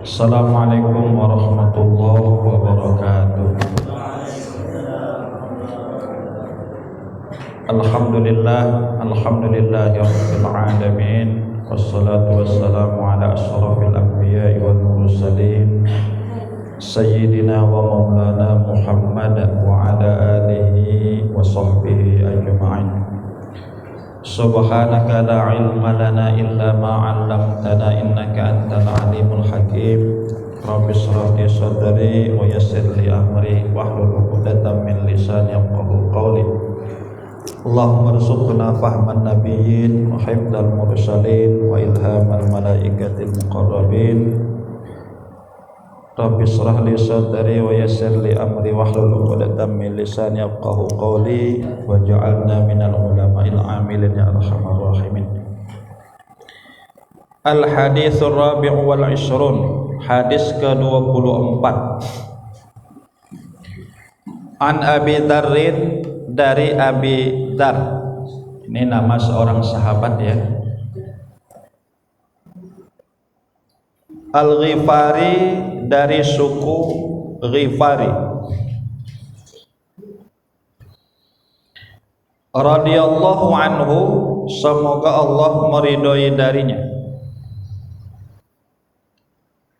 Assalamualaikum warahmatullahi wabarakatuh. Alhamdulillahirabbil alamin, wassalatu wassalamu ala asyrafil anbiya'i wal mursalin sayyidina wa maulana Muhammad wa ala alihi wa sahbihi ajma'in. Subhanaka la ilma lana illa ma 'allamtana innaka antal alimul hakim. Rabbi shrah li sadri wa yassir li amri wahlul 'uqdatam min lisani yafqahu qawli. Allahumma rzuqna fahman nabiyyin wa hifdzal mursalin wa ilhamal malaikatil muqarrabin. Rabbi shrah li sadri wa yassir li amri wahlul 'uqdatam min lisani yafqahu qawli waj'alna minal ulama'il 'amilin ya arhamar rahimin. Al haditsur rabi'u wal 'ishrun, hadis ke-24. An Abi Dzarrin, dari Abi Dzar. Ini nama seorang sahabat ya. Al-Ghifari, dari suku Ghifari. Radhiyallahu anhu, semoga Allah meridhoi darinya.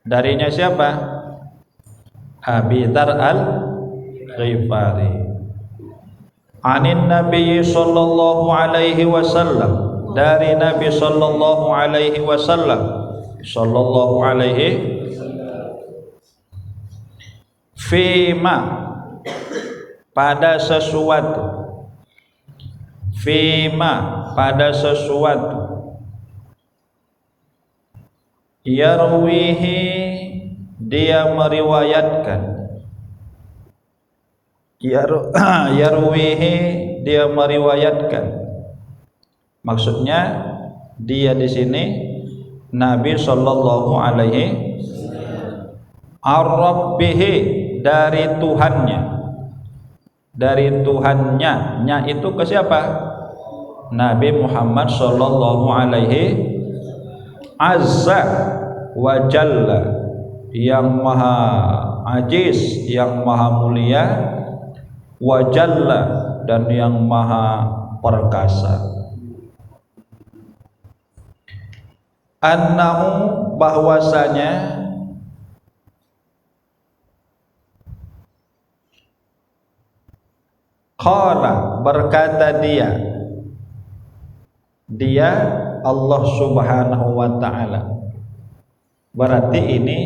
Darinya siapa? Abi Dzar Al-Ghifari. Anin Nabi sallallahu alaihi wasallam, dari Nabi sallallahu alaihi wasallam, sallallahu alaihi fima, pada sesuatu, fima, pada sesuatu, yarwihi, dia meriwayatkan, yarwihi, dia meriwayatkan. Maksudnya dia di sini Nabi sallallahu alaihi ar-rabbihi, dari Tuhannya. Dari Tuhannya, nya itu ke siapa? Nabi Muhammad sallallahu alaihi azza wa jalla, yang maha aziz, yang maha mulia, wa jalla, dan yang maha perkasa. Annahu, bahwasanya, qala, berkata dia Allah subhanahu wa ta'ala. Berarti ini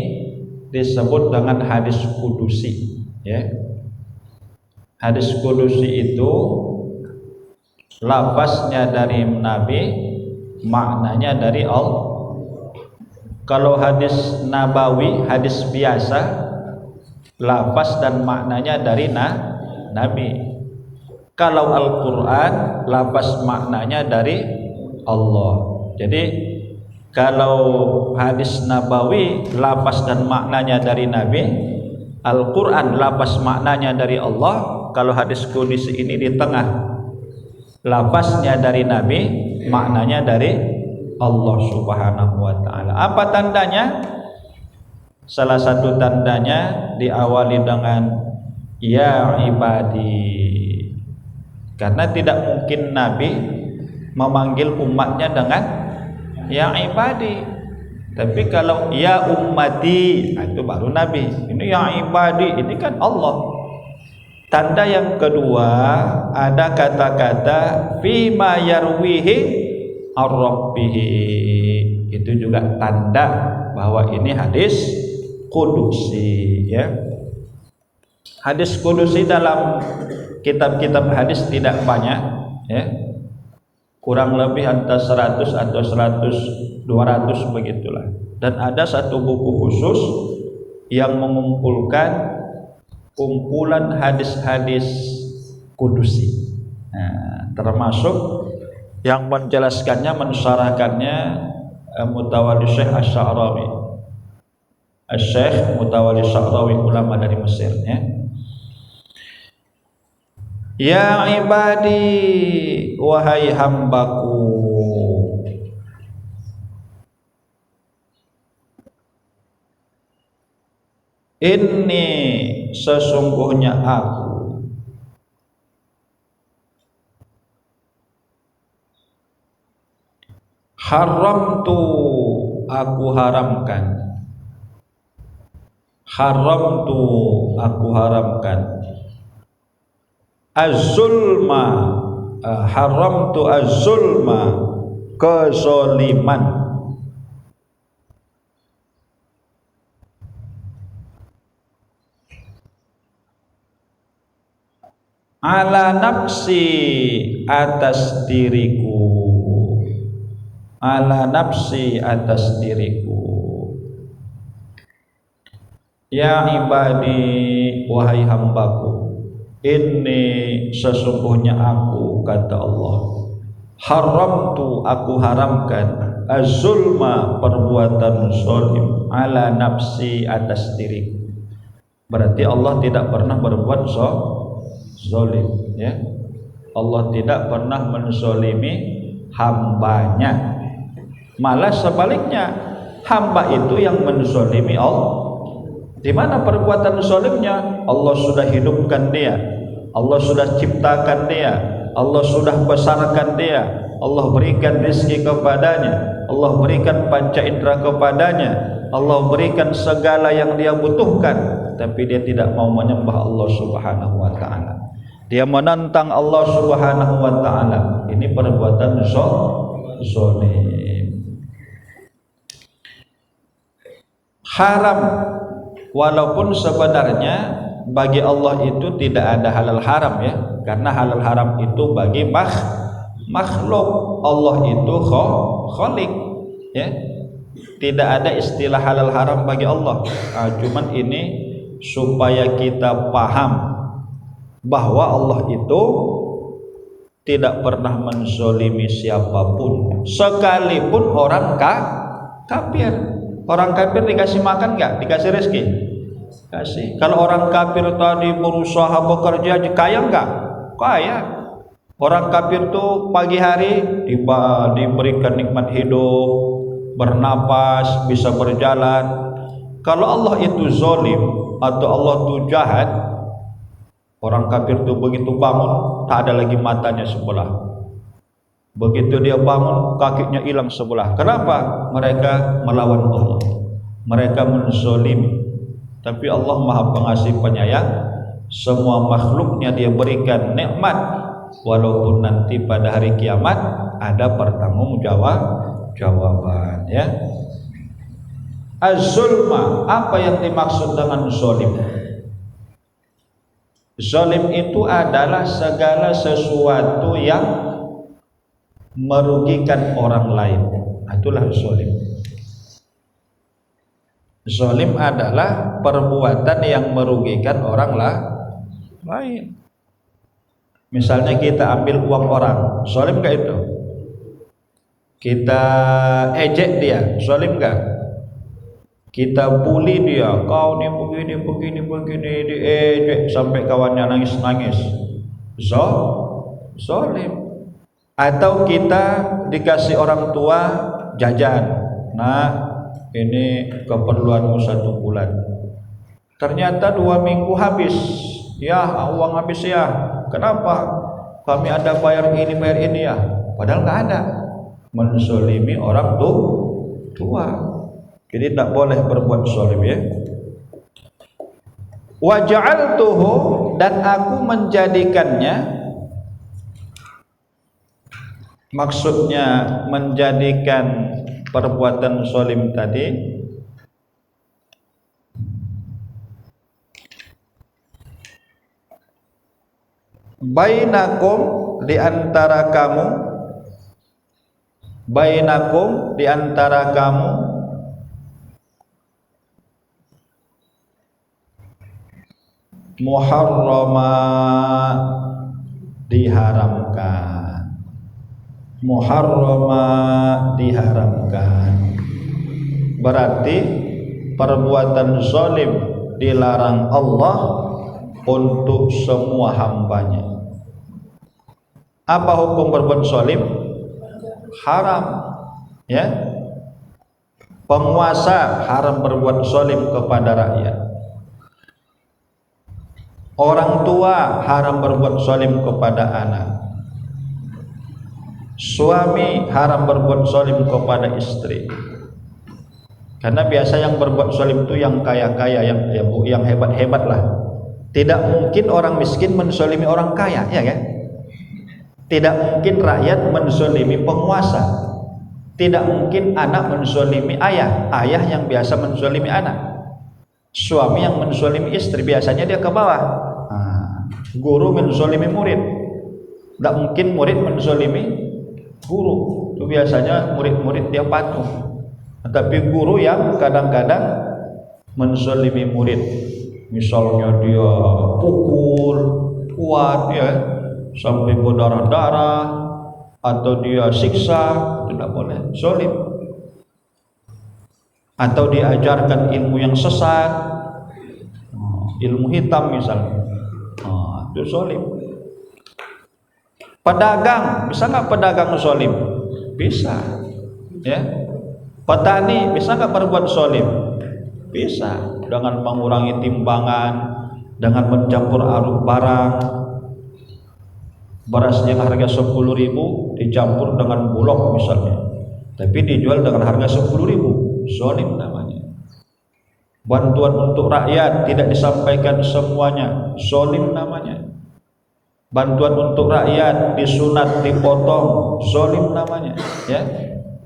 disebut dengan hadis kudusi ya. Hadis kudusi itu lafaznya dari Nabi, maknanya dari Allah. Kalau hadis nabawi, hadis biasa, lafaz dan maknanya dari Nabi. Kalau Al-Quran, lafaz maknanya dari Allah. Jadi kalau hadis nabawi, lafaz dan maknanya dari Nabi. Al-Quran, lafaz maknanya dari Allah. Kalau hadis kudusi ini di tengah, lafaznya dari Nabi, maknanya dari Allah subhanahu wa ta'ala. Apa tandanya? Salah satu tandanya diawali dengan ya ibadi, karena tidak mungkin Nabi memanggil umatnya dengan ya ibadi. Tapi kalau ya ummati, itu baru Nabi. Ini ya ibadi, ini kan Allah. Tanda yang kedua, ada kata-kata fima yarwihi ar-rabbihi. Itu juga tanda bahwa ini hadis kudusi ya. Hadis kudusi dalam kitab-kitab hadis tidak banyak ya. Kurang lebih antara 100 atau 200 begitulah. Dan ada satu buku khusus yang mengumpulkan kumpulan hadis-hadis kudusi. Nah, termasuk yang menjelaskannya, mensyarahkannya Mutawalli Syekh Asy-Sya'rawi. Syekh Mutawalli Sya'rawi, ulama dari Mesir ya. Ya ibadi, wahai hambaku, Inni sesungguhnya aku haramtu aku haramkan haramtu aku haramkan az-zulma haramtu az-zulma kezaliman ala nafsi atas diriku ala nafsi atas diriku ya ibadi wahai hambaku ini sesungguhnya aku kata Allah haramtu aku haramkan az-zulma perbuatan zalim ala nafsi atas diriku. Berarti Allah tidak pernah berbuat zalim ya. Allah tidak pernah menzalimi hambanya, malah sebaliknya hamba itu yang menzalimi Allah. Di mana perbuatan zalimnya? Allah sudah hidupkan dia, Allah sudah ciptakan dia, Allah sudah besarkan dia, Allah berikan rezeki kepadanya, Allah berikan panca indera kepadanya, Allah berikan segala yang dia butuhkan, tapi dia tidak mau menyembah Allah Subhanahu wa taala. Dia menentang Allah Subhanahu wa taala. Ini perbuatan zalim. Haram, walaupun sebenarnya bagi Allah itu tidak ada halal haram ya, karena halal haram itu bagi makhluk. Allah itu khalik ya. Tidak ada istilah halal haram bagi Allah. Cuman ini supaya kita paham bahwa Allah itu tidak pernah menzalimi siapapun, sekalipun orang kafir. Orang kafir dikasih makan enggak? Dikasih rezeki? Kasih. Kalau orang kafir tadi berusaha bekerja kaya enggak? Kaya. Orang kafir tuh pagi hari diberikan nikmat hidup, bernapas, bisa berjalan. Kalau Allah itu zalim atau Allah itu jahat, orang kafir itu begitu bangun tak ada lagi matanya sebelah. Begitu dia bangun kakinya hilang sebelah. Kenapa? Mereka melawan Allah, mereka menzalimi. Tapi Allah Maha Pengasih Penyayang, semua makhluknya dia berikan nikmat, walaupun nanti pada hari kiamat ada pertanggungjawaban ya. Az-zulma, apa yang dimaksud dengan zalim? Zalim itu adalah segala sesuatu yang merugikan orang lain. Itulah zalim. Zalim adalah perbuatan yang merugikan orang lain. Misalnya kita ambil uang orang, zalim enggak itu? Kita ejek dia, zalim enggak? Kita bully dia, kau nih begini, diejek sampai kawannya nangis-nangis. Zalim. Atau kita dikasih orang tua jajan, nah ini keperluanmu 1 bulan, ternyata 2 minggu habis, ya uang habis ya, kenapa? Kami ada bayar ini ya, padahal nggak ada. Menzalimi orang tua. Jadi tidak boleh berbuat zalim ya. Wa ja'altuhu, dan aku menjadikannya. Maksudnya menjadikan perbuatan zalim tadi bainakum, di antara kamu, bainakum, di antara kamu, muharrama, diharamkan. Muharrama, diharamkan. Berarti perbuatan zalim dilarang Allah untuk semua hambanya. Apa hukum berbuat zalim? Haram ya. Penguasa haram berbuat zalim kepada rakyat. Orang tua haram berbuat zalim kepada anak. Suami haram berbuat zalim kepada istri. Karena biasa yang berbuat zalim itu yang kaya-kaya, yang hebat-hebat lah. Tidak mungkin orang miskin menzalimi orang kaya, ya kan? Tidak mungkin rakyat menzalimi penguasa. Tidak mungkin anak menzalimi ayah, ayah yang biasa menzalimi anak. Suami yang menzalimi istri, biasanya dia ke bawah. Guru menzalimi murid. Tidak mungkin murid menzalimi guru. Itu biasanya murid-murid dia patuh. Tapi guru yang kadang-kadang menzalimi murid, misalnya dia pukul kuat ya sampai berdarah-darah, atau dia siksa, tidak boleh zalim. Atau diajarkan ilmu yang sesat, ilmu hitam misalnya, itu zalim. Pedagang, bisa nggak pedagang zalim? Bisa, ya. Petani bisa nggak berbuat zalim? Bisa, dengan mengurangi timbangan, dengan mencampur aduk barang. Beras yang harga 10.000 dicampur dengan bulog misalnya, tapi dijual dengan harga 10.000. Zalim namanya. Bantuan untuk rakyat tidak disampaikan semuanya, zalim namanya. Bantuan untuk rakyat disunat, dipotong, zalim namanya, ya.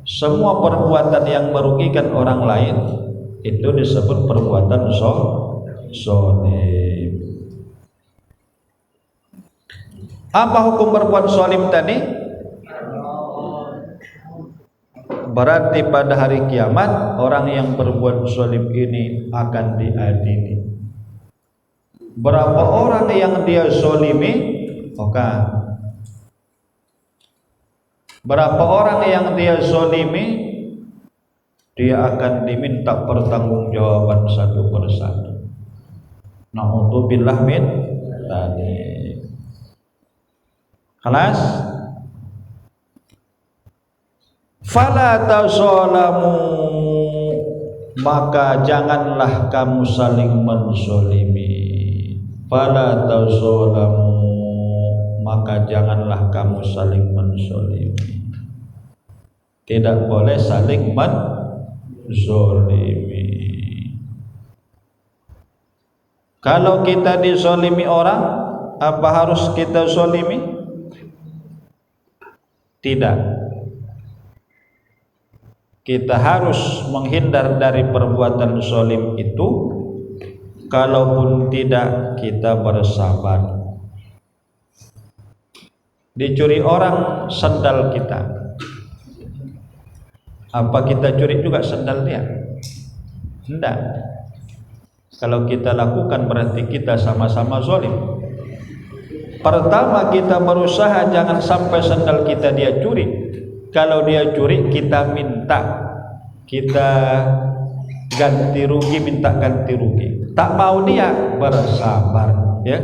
Semua perbuatan yang merugikan orang lain itu disebut perbuatan zalim. Apa hukum berbuat zalim tadi? Berarti pada hari kiamat orang yang berbuat zalim ini akan diadili. Berapa orang yang dia zalimi? Berapa orang yang dia zalimi, dia akan diminta pertanggungjawaban satu persatu. Na'udzubillah min dzalik. Kelas? Fala tazalamu, maka janganlah kamu saling menzalimi. Fala tazalamu, maka janganlah kamu saling menzalimi. Tidak boleh saling menzalimi. Kalau kita dizalimi orang, apa harus kita zalimi? Tidak. Kita harus menghindar dari perbuatan zalim itu. Kalaupun tidak, kita bersabar. Dicuri orang sandal kita, apa kita curi juga sandal dia? Tidak. Kalau kita lakukan berarti kita sama-sama zalim. Pertama kita berusaha jangan sampai sandal kita dia curi. Kalau dia curi kita minta, kita ganti rugi, minta ganti rugi. Tak mau dia, bersabar, ya.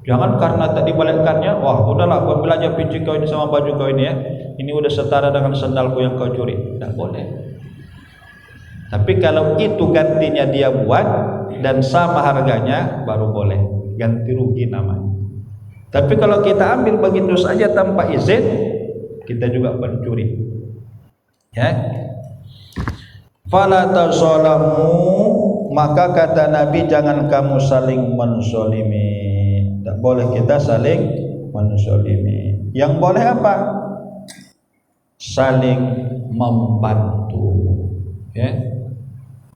Jangan karena tak dibalikkannya, wah udahlah kau ambil aja pinci kau ini sama baju kau ini ya, ini udah setara dengan sandalku yang kau curi. Tak boleh. Tapi kalau itu gantinya dia buat dan sama harganya, baru boleh, ganti rugi namanya. Tapi kalau kita ambil begitu saja tanpa izin, kita juga mencuri, ya. Fala tazalamu, maka kata Nabi jangan kamu saling menzalimi. Tak boleh kita saling menzalimi. Yang boleh apa? Saling membantu, ya.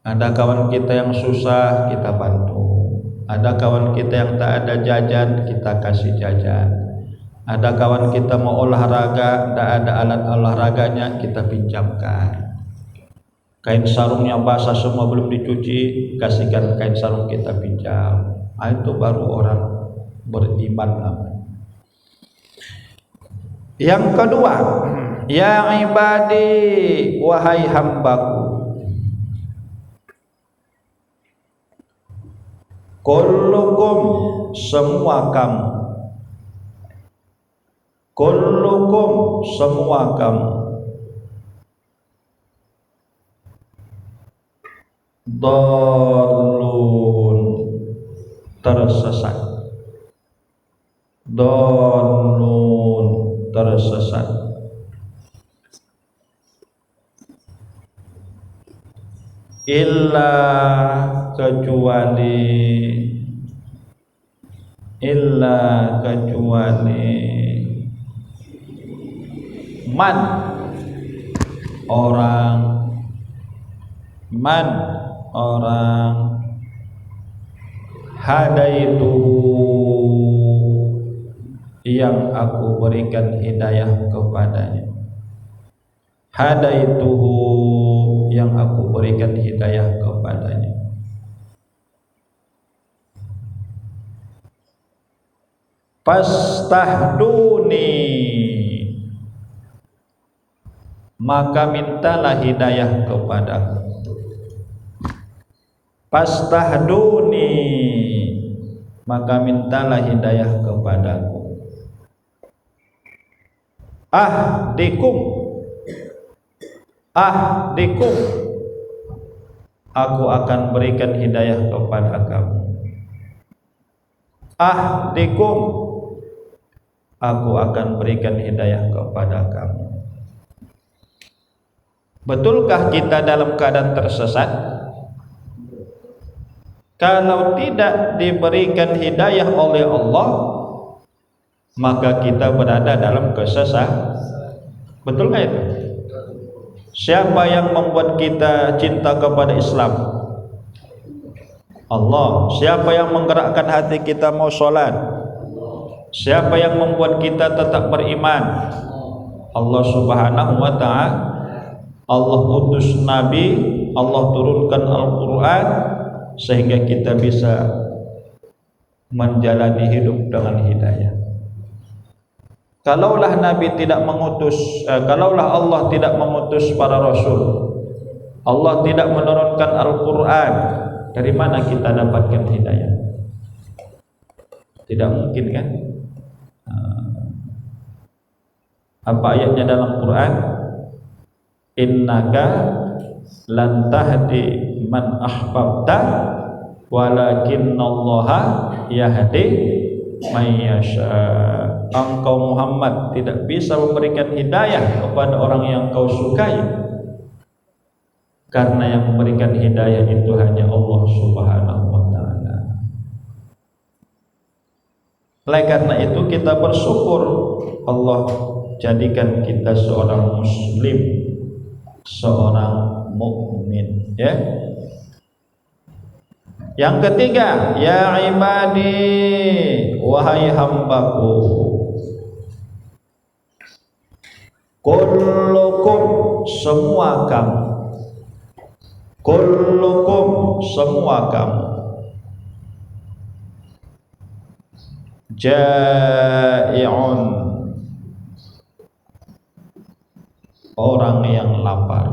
Ada kawan kita yang susah, kita bantu. Ada kawan kita yang tak ada jajan, kita kasih jajan. Ada kawan kita mau olahraga, tidak ada alat olahraganya, kita pinjamkan. Kain sarungnya basah semua belum dicuci, kasihkan kain sarung kita pinjam. Itu baru orang beriman namanya. Yang kedua, ya ibadi, wahai hambaku, kullukum, semua kamu, kullukum, semua kamu, dhalun, tersesat. Dhalun, tersesat. Illa, kecuali man, orang hadaituhu, yang aku berikan hidayah kepadanya. Hadaituhu, yang aku berikan hidayah kepadanya. Fastahduni, maka mintalah hidayah kepadaku. Fastahduni, maka mintalah hidayah kepadaku. Ahdikum, aku akan berikan hidayah kepada kamu. Ahdikum, aku akan berikan hidayah kepada kamu. Betulkah kita dalam keadaan tersesat? Kalau tidak diberikan hidayah oleh Allah, maka kita berada dalam kesesatan. Betulkah itu? Siapa yang membuat kita cinta kepada Islam? Allah. Siapa yang menggerakkan hati kita mau sholat? Siapa yang membuat kita tetap beriman? Allah Subhanahu wa ta'ala. Allah utus Nabi, Allah turunkan Al-Quran, sehingga kita bisa menjalani hidup dengan hidayah. Kalaulah Nabi tidak mengutus, kalaulah Allah tidak mengutus para Rasul, Allah tidak menurunkan Al-Quran, dari mana kita dapatkan hidayah? Tidak mungkin, kan? Apa ayatnya dalam Quran? Innaka lan tahdi man ahbabta walakinnallaha yahdi may yasha. Engkau Muhammad tidak bisa memberikan hidayah kepada orang yang kau sukai, karena yang memberikan hidayah itu hanya Allah Subhanahu wa ta'ala. Oleh karena itu kita bersyukur Allah jadikan kita seorang muslim, seorang mukmin, ya. Yang ketiga, ya ibadi, wahai hambaku, kullukum, semua kamu, kullukum, semua kamu, jai'un, orang yang lapar,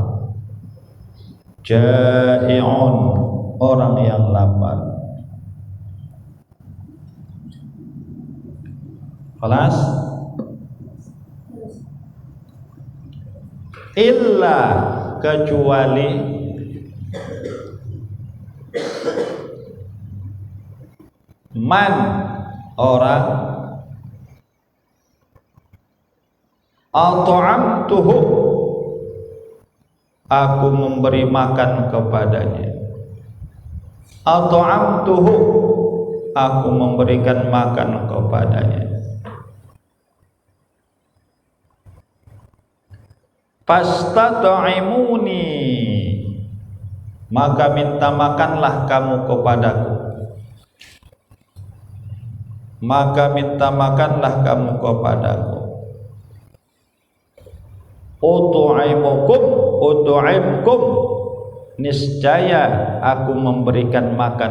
jai'un, orang yang lapar. Kelas illa, kecuali man, orang at'amtuhu, aku memberi makan kepadanya. At'amtuhu, aku memberikan makan kepadanya. Fastat'imuni, maka minta makanlah kamu kepadaku. Maka minta makanlah kamu kepadaku. Utu'imkum, niscaya aku memberikan makan